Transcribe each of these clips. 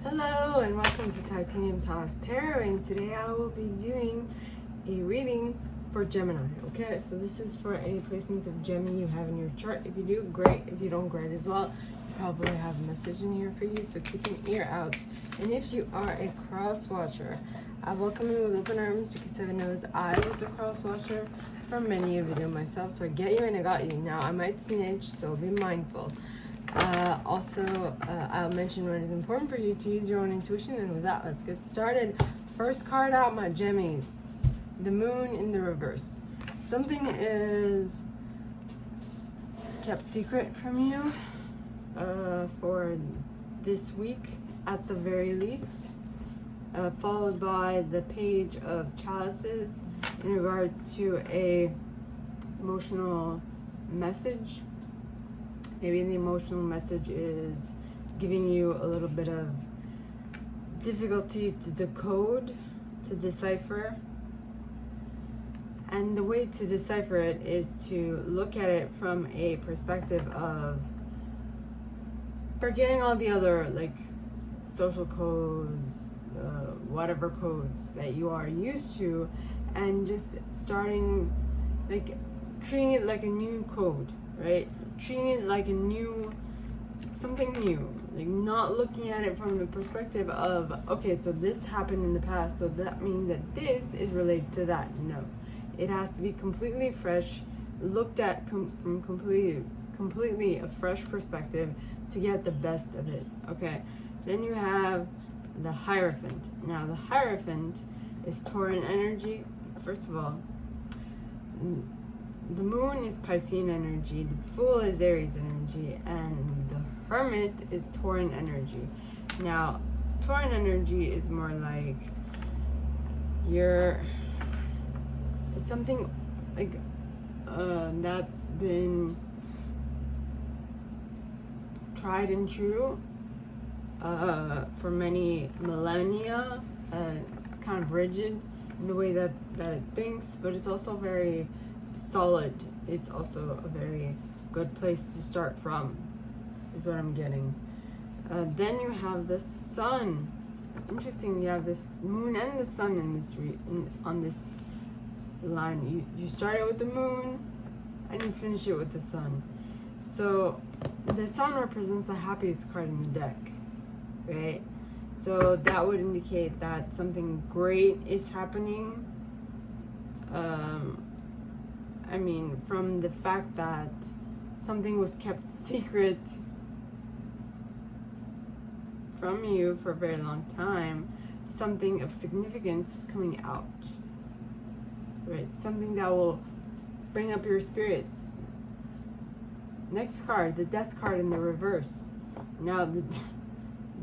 Hello and welcome to Titanium Talks Tarot, and today I will be doing a reading for Gemini. Okay, so this is for any placements of Gemini you have in your chart. If you do, great. If you don't, great as well. You probably have a message in here for you, so keep an ear out. And if you are a cross watcher, I welcome you with open arms because heaven knows I was a cross watcher for many a video myself. So I get you and I got you. Now I might snitch, so be mindful. I'll mention when it's important for you to use your own intuition, and with that, let's get started. First card out, my Geminis. The moon in the reverse. Something is kept secret from you for this week at the very least, followed by the page of chalices in regards to a emotional message. Maybe the emotional message is giving you a little bit of difficulty to decode, to decipher. And the way to decipher it is to look at it from a perspective of forgetting all the other social codes, whatever codes that you are used to, and just starting treating it like a new code, right? Treating it like something new, not looking at it from the perspective of, okay, so this happened in the past, so that means that this is related to that. No, it has to be completely fresh, looked at from completely a fresh perspective to get the best of it. Okay, then you have the Hierophant. Now the Hierophant is Tauran energy. First of all, the moon is Piscean energy, the Fool is Aries energy, and the Hermit is Tauran energy. Now, Tauran energy is more like it's something that's been tried and true for many millennia. It's kind of rigid in the way that it thinks, but it's also very solid. It's also a very good place to start from, is what I'm getting. Then you have the sun. Interesting, you have this moon and the sun in this on this line. You start it with the moon and you finish it with the sun. So the sun represents the happiest card in the deck, right? So that would indicate that something great is happening. From the fact that something was kept secret from you for a very long time, something of significance is coming out, right? Something that will bring up your spirits. Next card, the Death card in the reverse. Now, the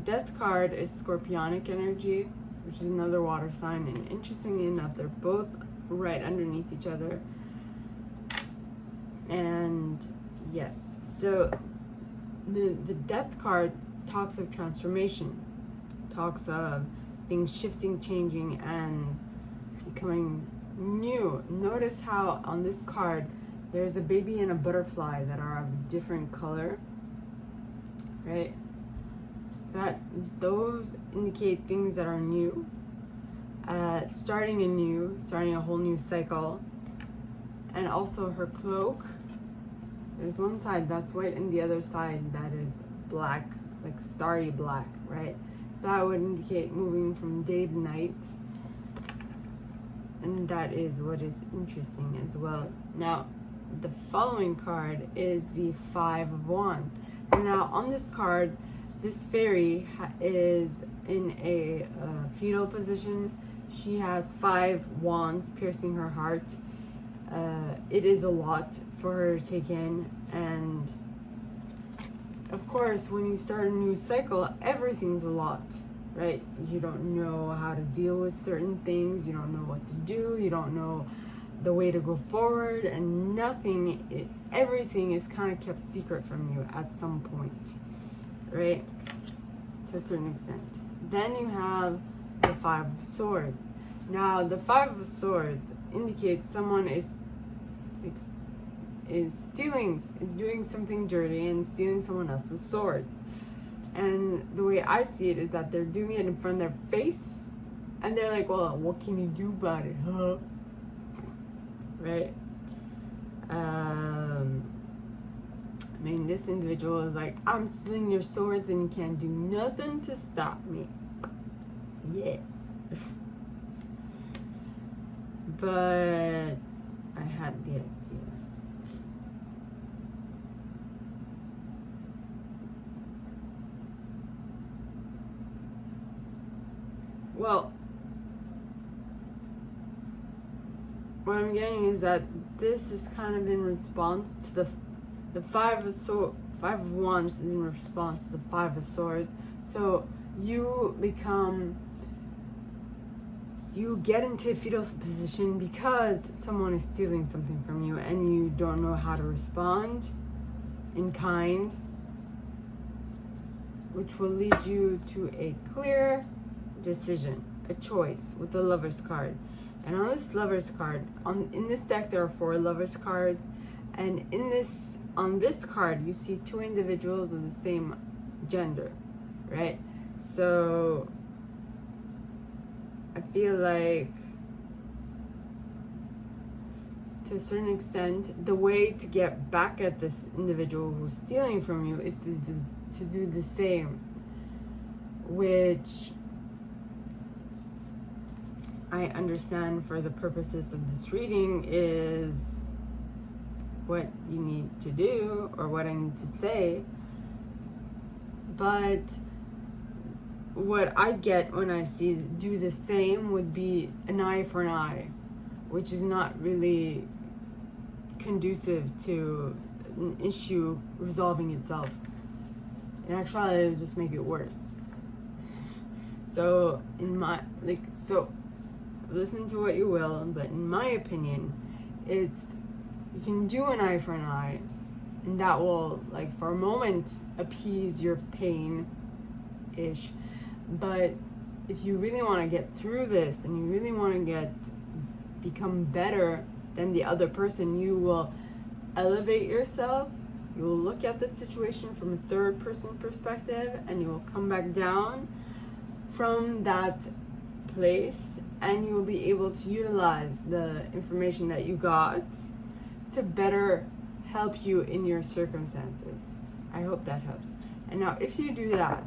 Death card is Scorpionic energy, which is another water sign, and interestingly enough, they're both right underneath each other. And yes, so the Death card talks of transformation, talks of things shifting, changing, and becoming new. Notice how on this card there's a baby and a butterfly that are of different color, right? Those indicate things that are new, starting a whole new cycle. And also her cloak, there's one side that's white and the other side that is black, like starry black, right? So that would indicate moving from day to night. And that is what is interesting as well. Now, the following card is the Five of Wands. And now on this card, this fairy is in a fetal position. She has 5 wands piercing her heart. It is a lot for her to take in, and of course when you start a new cycle, everything's a lot, right? You don't know how to deal with certain things, you don't know what to do, you don't know the way to go forward, and everything is kind of kept secret from you at some point, right? To a certain extent. Then you have the Five of Swords. Now the Five of Swords indicates someone is doing something dirty and stealing someone else's swords. And the way I see it is that they're doing it in front of their face, and they're like, well, what can you do about it, huh? Right? I mean, this individual is like, I'm stealing your swords and you can't do nothing to stop me. Yeah. But I had the idea. Well, what I'm getting is that this is kind of in response to the Five of Wands is in response to the Five of Swords. So you get into a fetal position because someone is stealing something from you and you don't know how to respond in kind, which will lead you to a clear decision, a choice with the Lover's card. And on this Lover's card, in this deck there are 4 Lover's cards, and on this card you see 2 individuals of the same gender, right? So I feel like to a certain extent the way to get back at this individual who's stealing from you is to do the same, which I understand for the purposes of this reading is what you need to do or what I need to say. But what I get when I see do the same would be an eye for an eye, which is not really conducive to an issue resolving itself. In actuality, it'll just make it worse. So listen to what you will, but in my opinion, you can do an eye for an eye, and that will, like, for a moment appease your pain-ish. But if you really want to get through this and you really want to become better than the other person, you will elevate yourself. You will look at the situation from a third-person perspective, and you will come back down from that place, and you will be able to utilize the information that you got to better help you in your circumstances. I hope that helps. And now if you do that,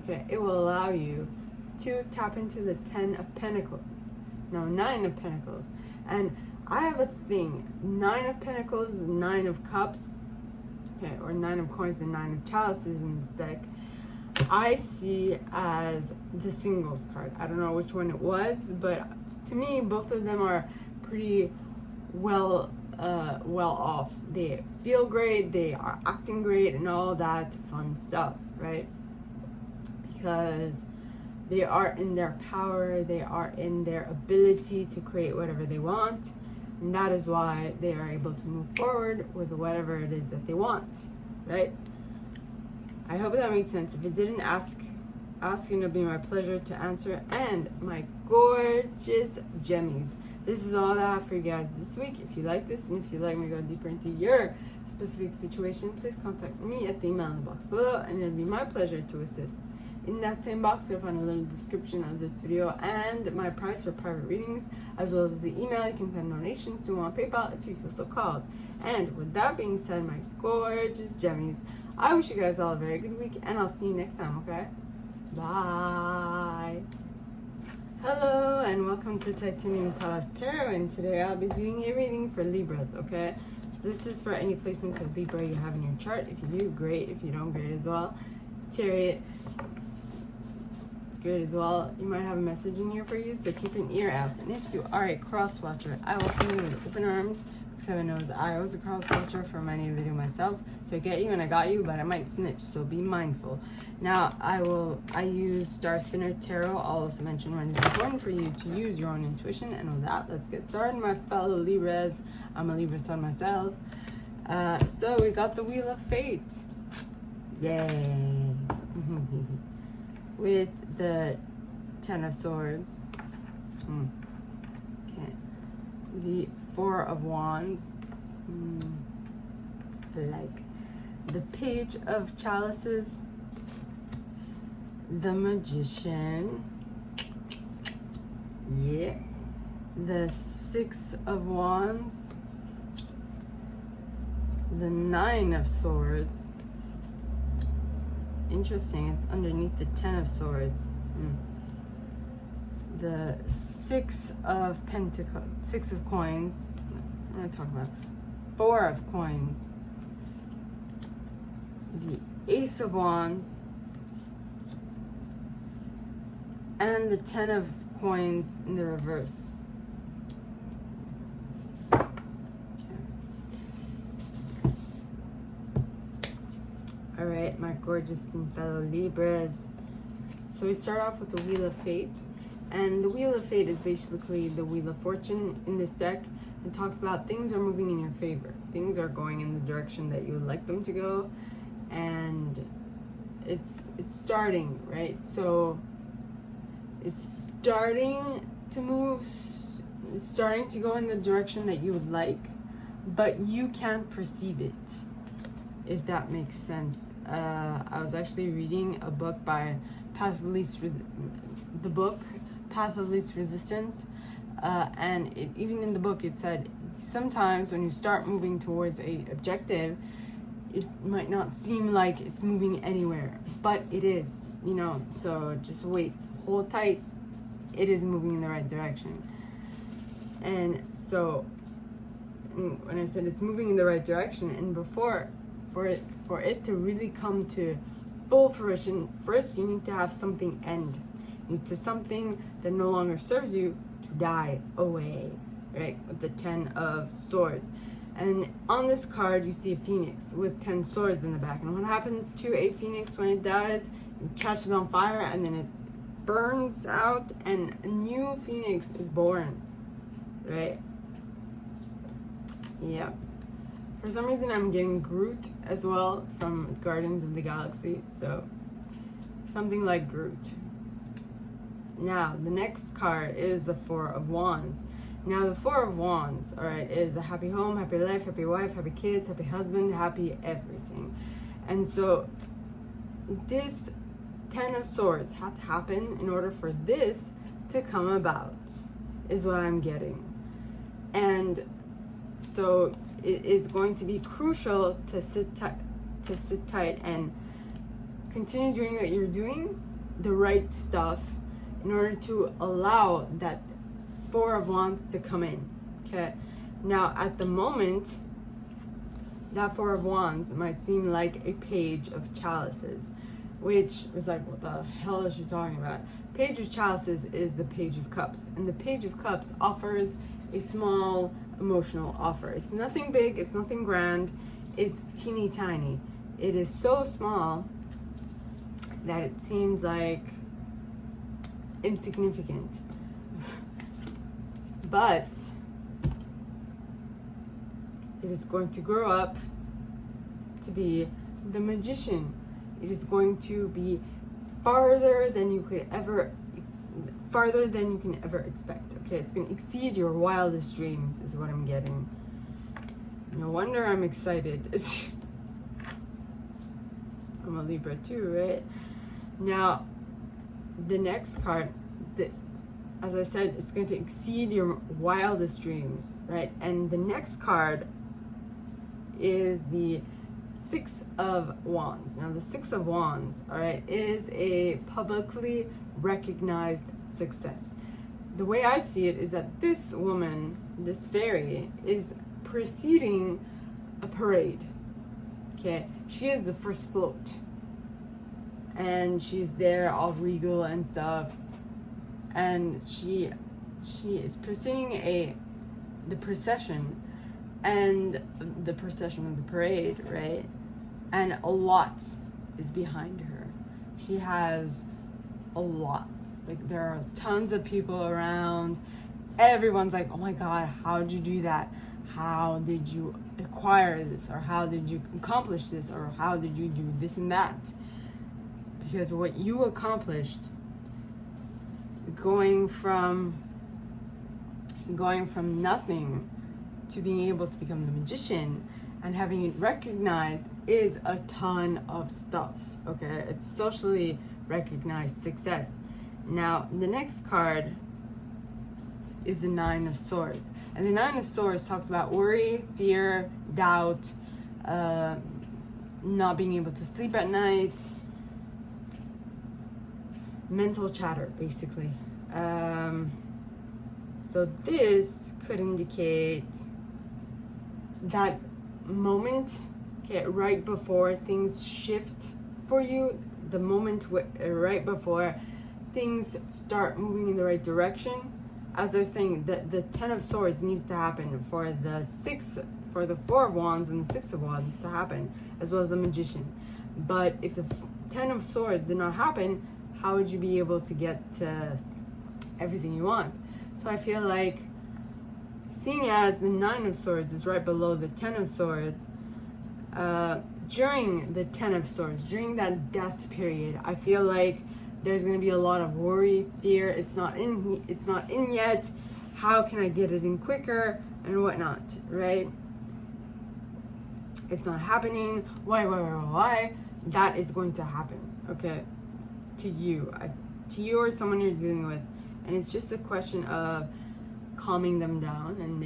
okay, it will allow you to tap into the 10 of Pentacles. No, 9 of Pentacles. And I have a thing. 9 of Pentacles is 9 of Cups, okay, or 9 of Coins and 9 of Chalices in this deck. I see as the Singles card. I don't know which one it was, but to me, both of them are pretty well off. They feel great, they are acting great, and all that fun stuff, right? Because they are in their power, they are in their ability to create whatever they want, and that is why they are able to move forward with whatever it is that they want, right? I hope that makes sense. If it didn't, asking it'll be my pleasure to answer. And my gorgeous Geminis, this is all that I have for you guys this week. If you like this, and if you'd like me to go deeper into your specific situation, please contact me at the email in the box below, and it'll be my pleasure to assist. In that same box, you'll find a little description of this video and my price for private readings, as well as the email you can send donations to on PayPal if you feel so called. And with that being said, my gorgeous Geminis, I wish you guys all a very good week, and I'll see you next time, okay? Bye! Hello, and welcome to Titanium Taurus Tarot, and today I'll be doing a reading for Libras, okay? So this is for any placement of Libra you have in your chart. If you do, great. If you don't, great as well. Chariot, it's great as well. You might have a message in here for you, so keep an ear out. And if you are a cross watcher, I welcome you with open arms. Heaven knows I was a cross watcher for many a video myself, so I get you and I got you, but I might snitch, so be mindful. Now I use Star Spinner Tarot. I'll also mention when it's important for you to use your own intuition. And with that, let's get started, my fellow Libras. I'm a Libra sun myself. So we got the Wheel of Fate. Yay! With the 10 of Swords. Okay. The 4 of Wands, like the Page of Chalices, the Magician, yeah, the Six of Wands, the Nine of Swords. Interesting, it's underneath the Ten of Swords. The Six of Pentacles, Six of Coins. What am I talking about? Four of Coins. The Ace of Wands. And the Ten of Coins in the reverse. All right, my gorgeous and fellow Libras. So we start off with the Wheel of Fate. And the Wheel of Fate is basically the Wheel of Fortune in this deck. It talks about things are moving in your favor. Things are going in the direction that you would like them to go. And it's starting, right? So it's starting to move. It's starting to go in the direction that you would like. But you can't perceive it, if that makes sense. I was actually reading a book by Path of Least Resistance, and even in the book it said sometimes when you start moving towards a objective, it might not seem like it's moving anywhere, but it is, you know. So just wait, hold tight, it is moving in the right direction. And so when I said it's moving in the right direction, and for it to really come to full fruition, first you need to have something end. You need to something that no longer serves you to die away, right? With the Ten of Swords. And on this card you see a phoenix with 10 swords in the back. And what happens to a phoenix when it dies? It catches on fire and then it burns out and a new phoenix is born, right? Yeah. For some reason, I'm getting Groot as well from Guardians of the Galaxy. So, something like Groot. Now, the next card is the Four of Wands. Now, the Four of Wands, all right, is a happy home, happy life, happy wife, happy kids, happy husband, happy everything. And so, this Ten of Swords had to happen in order for this to come about, is what I'm getting. And so it is going to be crucial to sit tight and continue doing what you're doing, the right stuff, in order to allow that Four of Wands to come in. Okay. Now, at the moment, that Four of Wands might seem like a Page of Chalices, which was like, what the hell is she talking about? Page of Chalices is the Page of Cups, and the Page of Cups offers a small emotional offer. It's nothing big, it's nothing grand, it's teeny tiny. It is so small that it seems like insignificant. But it is going to grow up to be the Magician. It is going to be farther than you can ever expect. Okay, it's going to exceed your wildest dreams, is what I'm getting. No wonder I'm excited. I'm a Libra too, right? Now, the next card, as I said, it's going to exceed your wildest dreams, right? And the next card is the Six of Wands. Now, the Six of Wands, all right, is a publicly recognized success. The way I see it is that this woman, this fairy, is preceding a parade. Okay, she is the first float, and she's there all regal and stuff, and she is preceding the procession and the procession of the parade, right? And a lot is behind her. She has a lot. Like, there are tons of people around. Everyone's like, oh my God, how did you do that? How did you acquire this? Or how did you accomplish this? Or how did you do this and that? Because what you accomplished, going from nothing to being able to become the Magician and having it recognized, is a ton of stuff. Okay, it's socially recognize success. Now, the next card is the Nine of Swords. And the Nine of Swords talks about worry, fear, doubt, not being able to sleep at night, mental chatter, basically. So this could indicate that moment, okay, right before things shift for you, the moment right before things start moving in the right direction. As I was saying, the Ten of Swords needs to happen for the Four of Wands and the Six of Wands to happen, as well as the Magician. But if the Ten of Swords did not happen, how would you be able to get to everything you want? So I feel like, seeing as the Nine of Swords is right below the Ten of Swords, during the Ten of Swords, during that death period, I feel like there's going to be a lot of worry, fear. It's not in yet. How can I get it in quicker and whatnot, right? It's not happening. Why? That is going to happen, okay? To you or someone you're dealing with, and it's just a question of calming them down and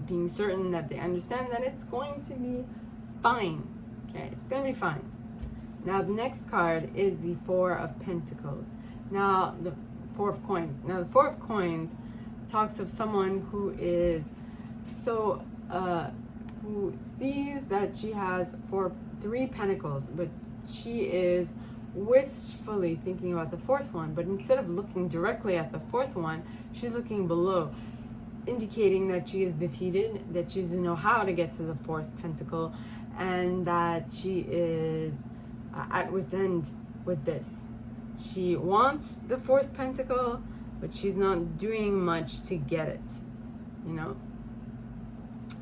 being certain that they understand that it's going to be fine. Okay, it's going to be fine. Now, the next card is the Four of Pentacles. Now, the Four of Coins. Now, the Four of Coins talks of someone who is who sees that she has three pentacles, but she is wistfully thinking about the fourth one. But instead of looking directly at the fourth one, she's looking below, indicating that she is defeated, that she doesn't know how to get to the fourth pentacle, and that she is at wit's end with this. She wants the fourth pentacle, but she's not doing much to get it, you know?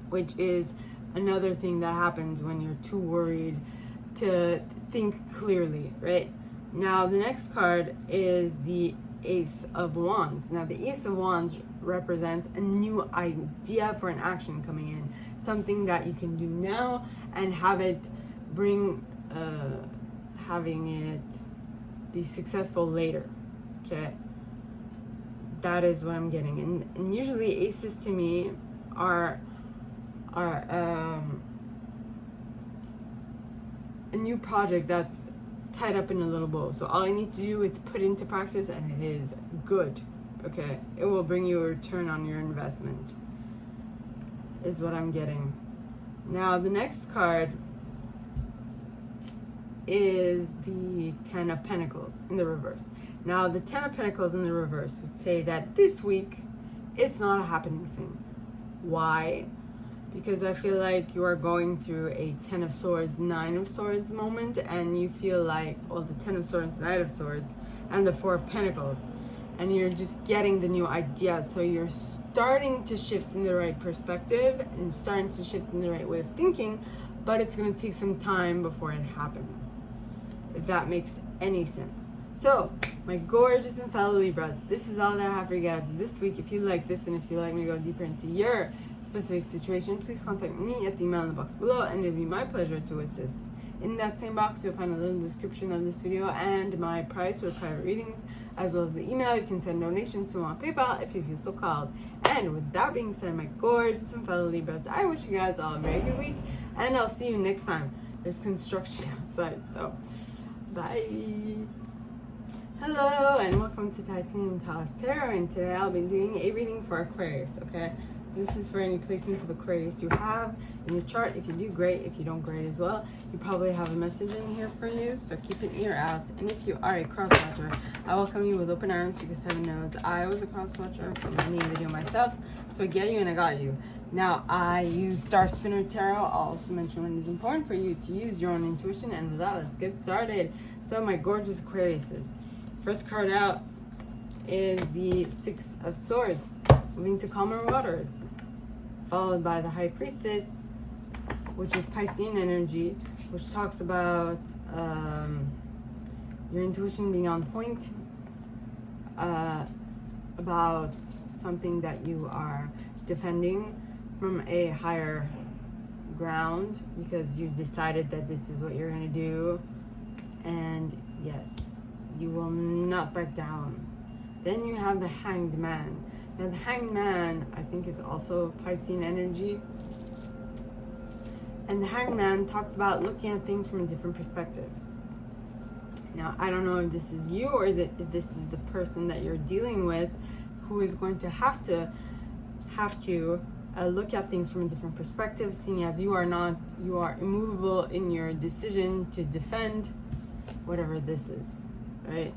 Which is another thing that happens when you're too worried to think clearly, right? Now, the next card is the Ace of Wands. Now, the Ace of Wands represents a new idea for an action coming in, something that you can do now and have it having it be successful later, okay? That is what I'm getting. And usually aces to me are a new project that's tied up in a little bow. So all I need to do is put into practice and it is good, okay? It will bring you a return on your investment, is what I'm getting. Now, the next card is the Ten of Pentacles in the reverse. Now, the Ten of Pentacles in the reverse would say that this week, it's not a happening thing. Why? Because I feel like you are going through a Ten of Swords, Nine of Swords moment, and you feel like, well, the Ten of Swords, Nine of Swords, and the Four of Pentacles, and you're just getting the new idea. So you're starting to shift in the right perspective and starting to shift in the right way of thinking, but it's going to take some time before it happens, if that makes any sense. So, my gorgeous and fellow Libras, this is all that I have for you guys this week. If you like this and if you'd like me to go deeper into your specific situation, please contact me at the email in the box below, and it'll be my pleasure to assist. In that same box, you'll find a little description of this video and my price for private readings, as well as the email you can send donations to on PayPal if you feel so called. And with that being said, my gorgeous and fellow Libras, I wish you guys all a very good week, and I'll see you next time. There's construction outside, so bye. Hello, and welcome to Titanium Taurus Tarot, and today I'll be doing a reading for Aquarius, okay? So this is for any placements of Aquarius you have in your chart. If you do, great. If you don't, great as well. You probably have a message in here for you, so keep an ear out. And if you are a cross-watcher, I welcome you with open arms, because heaven knows I was a cross-watcher for many a video myself, so I get you and I got you. Now, I use Star Spinner Tarot. I'll also mention when it's important for you to use your own intuition, and with that, let's get started. So, my gorgeous Aquariuses, first card out is the Six of Swords, moving to calmer waters, followed by the High Priestess, which is Piscean energy, which talks about your intuition being on point, about something that you are defending from a higher ground because you decided that this is what you're going to do. And yes, You will not back down. Then you have the Hanged Man. Now the Hanged Man, I think, is also Piscean energy. And the Hanged Man talks about looking at things from a different perspective. Now, I don't know if this is you or if this is the person that you're dealing with who is going to have to look at things from a different perspective, seeing as you are immovable in your decision to defend whatever this is, right?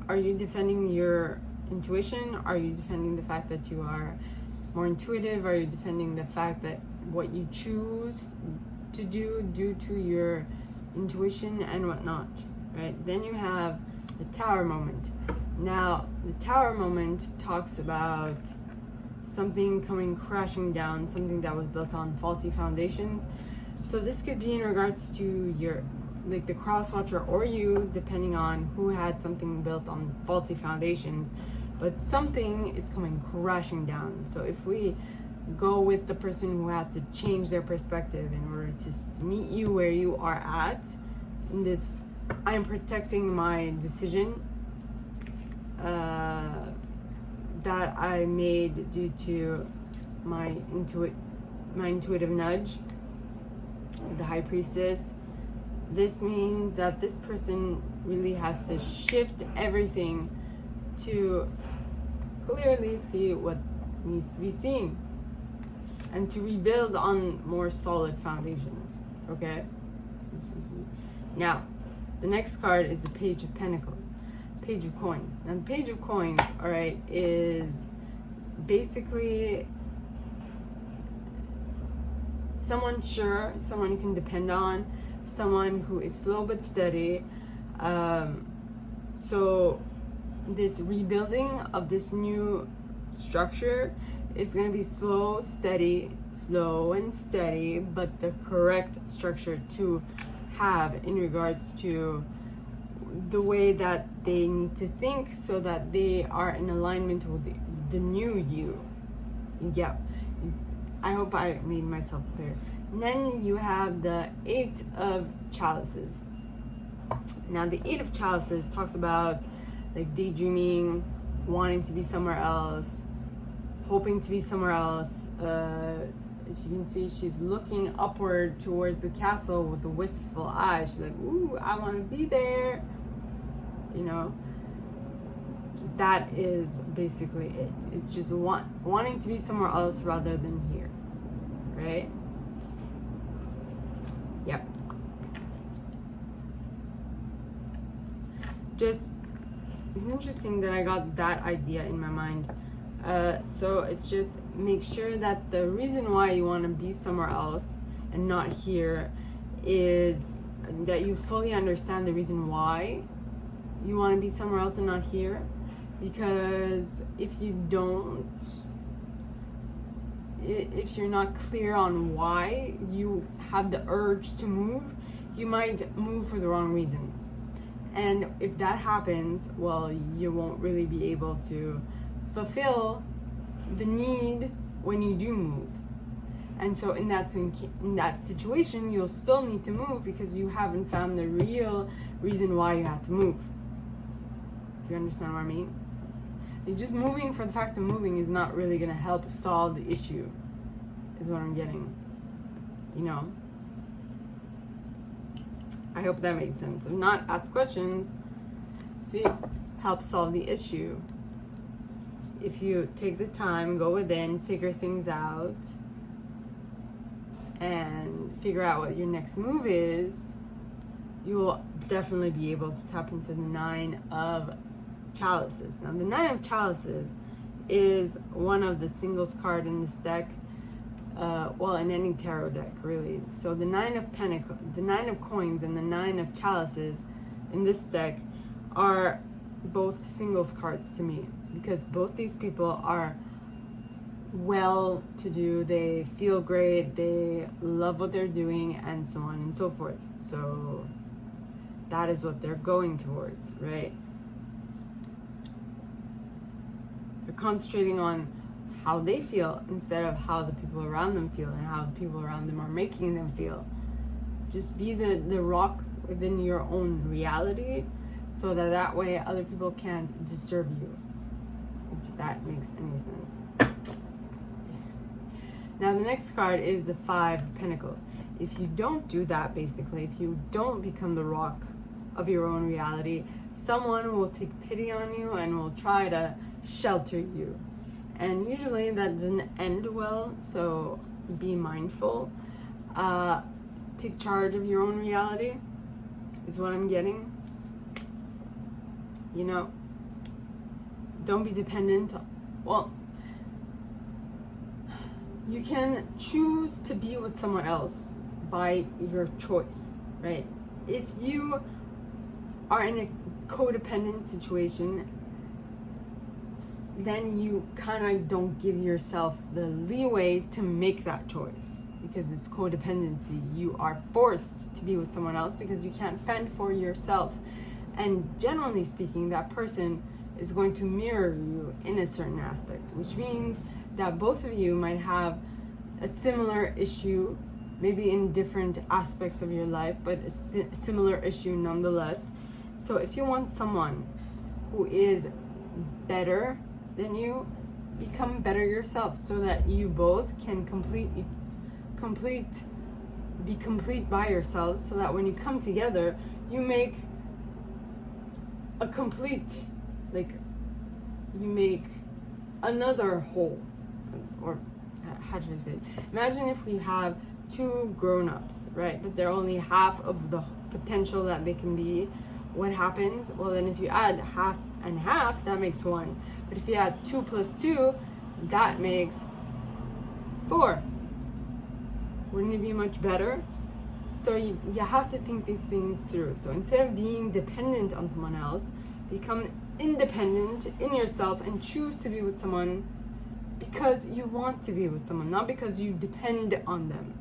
Are you defending your intuition? Are you defending the fact that you are more intuitive? Are you defending the fact that what you choose to do due to your intuition and whatnot, right? Then you have the Tower moment. Now, the Tower moment talks about something coming crashing down, something that was built on faulty foundations. So this could be in regards to your, like the cross watcher or you, depending on who had something built on faulty foundations, but something is coming crashing down. So if we go with the person who had to change their perspective in order to meet you where you are at, in this, I am protecting my decision that I made due to my intuitive nudge, the High Priestess. This means that this person really has to shift everything to clearly see what needs to be seen and to rebuild on more solid foundations, okay? Now, the next card is the Page of Pentacles, Page of Coins. Now, the Page of Coins, all right, is basically someone sure, someone you can depend on, someone who is slow but steady. So this rebuilding of this new structure is going to be slow and steady, but the correct structure to have in regards to the way that they need to think so that they are in alignment with the new you. Yeah, I hope I made myself clear. And then you have the Eight of Chalices. Now the Eight of Chalices talks about like daydreaming, wanting to be somewhere else, hoping to be somewhere else. As you can see, she's looking upward towards the castle with a wistful eye. She's like, ooh, I want to be there. You know, that is basically it. It's just wanting to be somewhere else rather than here, right? Yep. Just, it's interesting that I got that idea in my mind. So it's just make sure that the reason why you want to be somewhere else and not here is that you fully understand the reason why you want to be somewhere else and not here. Because if you don't, if you're not clear on why you have the urge to move, you might move for the wrong reasons. And if that happens, well, you won't really be able to fulfill the need when you do move. And so in that situation, you'll still need to move because you haven't found the real reason why you had to move. Do you understand what I mean? Like just moving for the fact of moving is not really going to help solve the issue, is what I'm getting. You know? I hope that makes sense. If not, ask questions. See, help solve the issue. If you take the time, go within, figure things out, and figure out what your next move is, you will definitely be able to tap into the Nine of Chalices. Now, the Nine of Chalices is one of the singles card in this deck. Well, in any tarot deck, really. So the Nine of Pentacles, the Nine of Coins, and the Nine of Chalices in this deck are both singles cards to me, because both these people are well-to-do, they feel great, they love what they're doing, and so on and so forth. So that is what they're going towards, right? They're concentrating on how they feel instead of how the people around them feel and how the people around them are making them feel. Just be the rock within your own reality, so that way other people can't disturb you, if that makes any sense. Now the next card is the Five of Pentacles. If you don't do that, basically, if you don't become the rock of your own reality, someone will take pity on you and will try to shelter you. And usually that doesn't end well, so be mindful. Take charge of your own reality is what I'm getting. You know, don't be dependent. Well, you can choose to be with someone else by your choice, right? If you are in a codependent situation, then you kind of don't give yourself the leeway to make that choice, because it's codependency. You are forced to be with someone else because you can't fend for yourself. And generally speaking, that person is going to mirror you in a certain aspect, which means that both of you might have a similar issue, maybe in different aspects of your life, but a similar issue nonetheless. So if you want someone who is better than you, become better yourself, so that you both can be complete by yourselves, so that when you come together, you make a complete, like, you make another whole. Or how should I say it? Imagine if we have two grown-ups, right? But they're only half of the potential that they can be. What happens? Well, then if you add half and half, that makes 1. But if you add 2 plus 2, that makes 4. Wouldn't it be much better? So you have to think these things through. So instead of being dependent on someone else, become independent in yourself and choose to be with someone because you want to be with someone, not because you depend on them.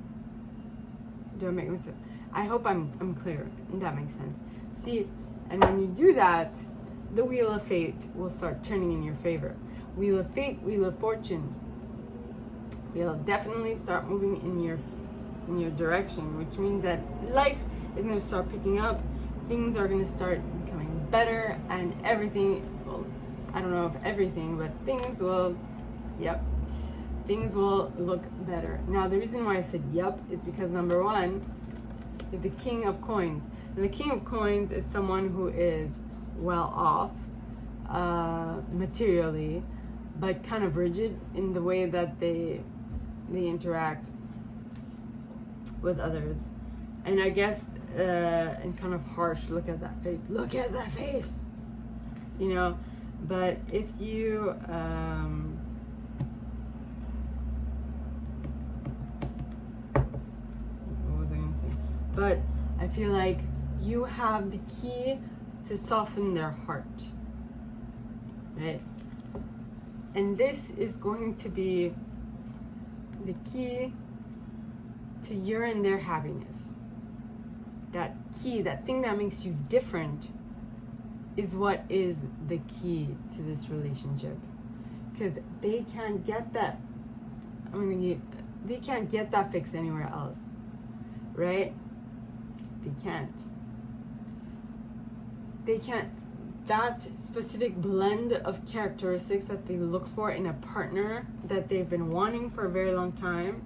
Do I make myself? I hope I'm clear and that makes sense. See, and when you do that, the Wheel of Fate will start turning in your favor. Wheel of Fate, Wheel of Fortune will definitely start moving in your direction, which means that life is going to start picking up. Things are going to start becoming better, and everything, well, I don't know if everything, but things will, things will look better. Now, the reason why I said yep is because, number one, the King of Coins. And the King of Coins is someone who is well off materially, but kind of rigid in the way that they interact with others. And I guess and kind of harsh. Look at that face. Look at that face. You know, but if you what was I gonna say? But I feel like you have the key to soften their heart, right? And this is going to be the key to your and their happiness. That key, that thing that makes you different, is what is the key to this relationship. Because they can't get that. They can't get that fix anywhere else, right? They can't. That specific blend of characteristics that they look for in a partner that they've been wanting for a very long time,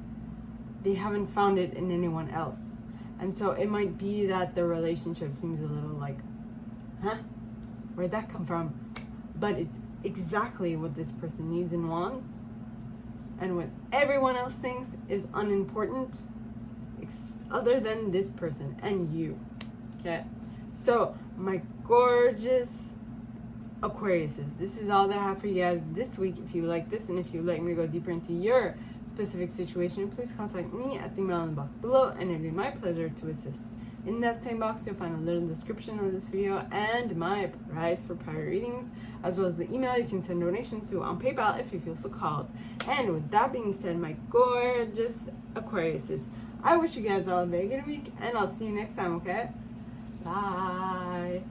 they haven't found it in anyone else. And so it might be that the relationship seems a little like, huh? Where'd that come from? But it's exactly what this person needs and wants. And what everyone else thinks is unimportant, other than this person and you. Okay? So, my gorgeous Aquariuses, this is all that I have for you guys this week. If you like this, and if you'd like me to go deeper into your specific situation, please contact me at the email in the box below, and it'd be my pleasure to assist. In that same box, you'll find a little description of this video and my price for private readings, as well as the email you can send donations to on PayPal if you feel so called. And with that being said, my gorgeous Aquariuses, I wish you guys all a very good week, and I'll see you next time, okay? Bye.